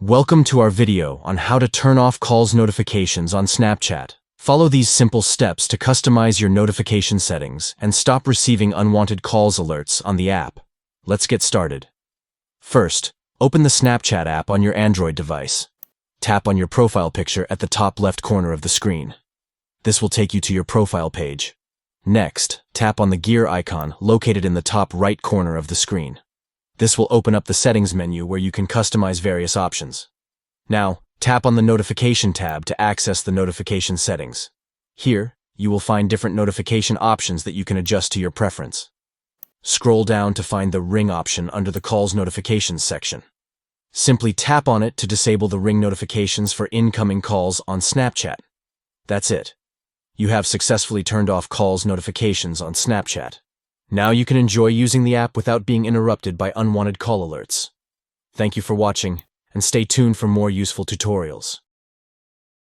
Welcome to our video on how to turn off calls notifications on Snapchat. Follow these simple steps to customize your notification settings and stop receiving unwanted calls alerts on the app. Let's get started. First, open the Snapchat app on your Android device. Tap on your profile picture at the top left corner of the screen. This will take you to your profile page. Next, tap on the gear icon located in the top right corner of the screen. This will open up the settings menu where you can customize various options. Now, tap on the notification tab to access the notification settings. Here, you will find different notification options that you can adjust to your preference. Scroll down to find the ring option under the calls notifications section. Simply tap on it to disable the ring notifications for incoming calls on Snapchat. That's it. You have successfully turned off calls notifications on Snapchat. Now you can enjoy using the app without being interrupted by unwanted call alerts. Thank you for watching, and stay tuned for more useful tutorials.